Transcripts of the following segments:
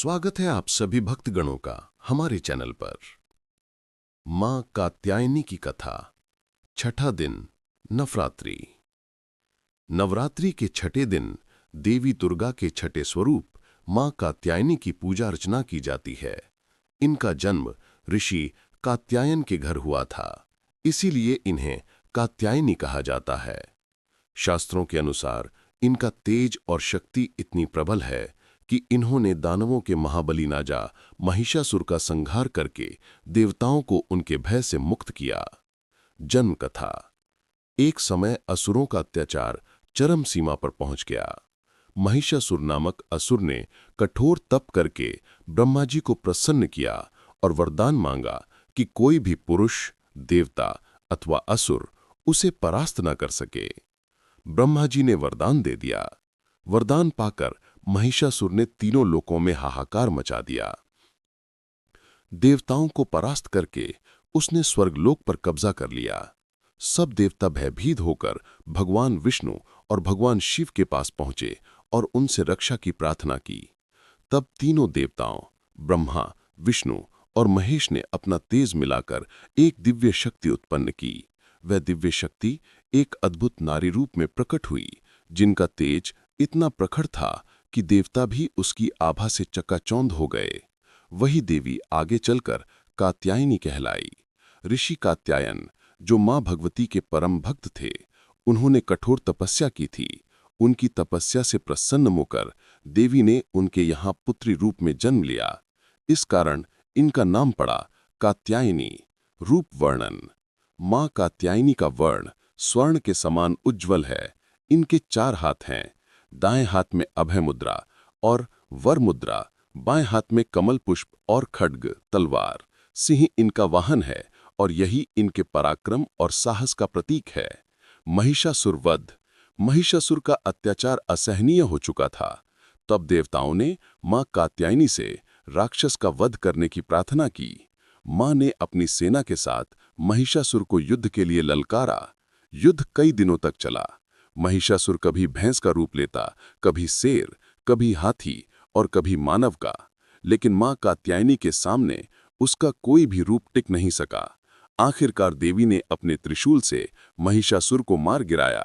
स्वागत है आप सभी भक्तगणों का हमारे चैनल पर। मां कात्यायनी की कथा, छठा दिन, नवरात्रि। नवरात्रि के छठे दिन देवी दुर्गा के छठे स्वरूप मां कात्यायनी की पूजा अर्चना की जाती है। इनका जन्म ऋषि कात्यायन के घर हुआ था, इसीलिए इन्हें कात्यायनी कहा जाता है। शास्त्रों के अनुसार इनका तेज और शक्ति इतनी प्रबल है कि इन्होंने दानवों के महाबली राजा महिषासुर का संहार करके देवताओं को उनके भय से मुक्त किया। जन्म कथा। एक समय असुरों का अत्याचार चरम सीमा पर पहुंच गया। महिषासुर नामक असुर ने कठोर तप करके ब्रह्मा जी को प्रसन्न किया और वरदान मांगा कि कोई भी पुरुष, देवता अथवा असुर उसे परास्त न कर सके। ब्रह्मा जी ने वरदान दे दिया। वरदान पाकर महिषासुर ने तीनों लोकों में हाहाकार मचा दिया। देवताओं को परास्त करके उसने स्वर्गलोक पर कब्जा कर लिया। सब देवता भयभीत होकर भगवान विष्णु और भगवान शिव के पास पहुंचे और उनसे रक्षा की प्रार्थना की। तब तीनों देवताओं ब्रह्मा, विष्णु और महेश ने अपना तेज मिलाकर एक दिव्य शक्ति उत्पन्न की। वह दिव्य शक्ति एक अद्भुत नारी रूप में प्रकट हुई, जिनका तेज इतना प्रखर था कि देवता भी उसकी आभा से चकाचौंध हो गए। वही देवी आगे चलकर कात्यायनी कहलाई। ऋषि कात्यायन, जो मां भगवती के परम भक्त थे, उन्होंने कठोर तपस्या की थी। उनकी तपस्या से प्रसन्न होकर देवी ने उनके यहाँ पुत्री रूप में जन्म लिया। इस कारण इनका नाम पड़ा कात्यायनी। रूप वर्णन। मां कात्यायनी का वर्ण स्वर्ण के समान उज्ज्वल है। इनके 4 हाथ हैं। दाएं हाथ में अभय मुद्रा और वर मुद्रा, बाएं हाथ में कमल पुष्प और खड्ग तलवार। सिंह इनका वाहन है और यही इनके पराक्रम और साहस का प्रतीक है। महिषासुर वध। महिषासुर का अत्याचार असहनीय हो चुका था। तब देवताओं ने मां कात्यायनी से राक्षस का वध करने की प्रार्थना की। मां ने अपनी सेना के साथ महिषासुर को युद्ध के लिए ललकारा। युद्ध कई दिनों तक चला। महिषासुर कभी भैंस का रूप लेता, कभी शेर, कभी हाथी और कभी मानव का, लेकिन मां कात्यायनी के सामने उसका कोई भी रूप टिक नहीं सका। आखिरकार देवी ने अपने त्रिशूल से महिषासुर को मार गिराया।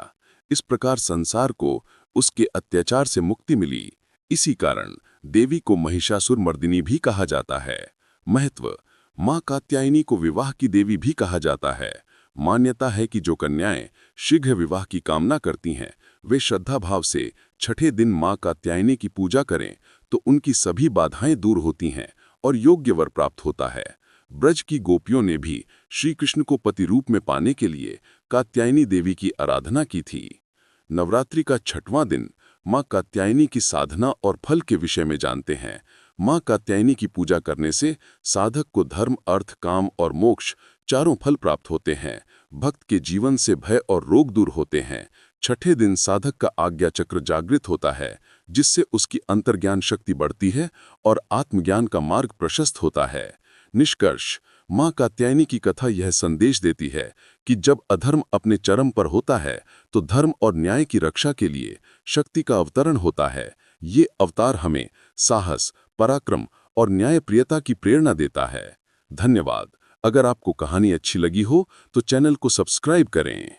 इस प्रकार संसार को उसके अत्याचार से मुक्ति मिली। इसी कारण देवी को महिषासुर मर्दिनी भी कहा जाता है। महत्व। मां कात्यायनी को विवाह की देवी भी कहा जाता है। मान्यता है कि जो कन्याएं शीघ्र विवाह की कामना करती हैं, वे श्रद्धा भाव से छठे दिन मां कात्यायनी की पूजा करें तो उनकी सभी बाधाएं दूर होती हैं और योग्य वर प्राप्त होता है। ब्रज की गोपियों ने भी श्री कृष्ण को पति रूप में पाने के लिए कात्यायनी देवी की आराधना की थी। नवरात्रि का छठवां दिन मां कात्यायनी की साधना और फल के विषय में जानते हैं। मां कात्यायनी की पूजा करने से साधक को धर्म, अर्थ, काम और मोक्ष चारों फल प्राप्त होते हैं। भक्त के जीवन से भय और रोग दूर होते हैं। छठे दिन साधक का आज्ञा चक्र जागृत होता है, जिससे उसकी अंतर्ज्ञान शक्ति बढ़ती है और आत्मज्ञान का मार्ग प्रशस्त होता है। निष्कर्ष। मां कात्यायनी की कथा यह संदेश देती है कि जब अधर्म अपने चरम पर होता है तो धर्म और न्याय की रक्षा के लिए शक्ति का अवतरण होता है। ये अवतार हमें साहस, पराक्रम और न्यायप्रियता की प्रेरणा देता है। धन्यवाद। अगर आपको कहानी अच्छी लगी हो तो चैनल को सब्सक्राइब करें।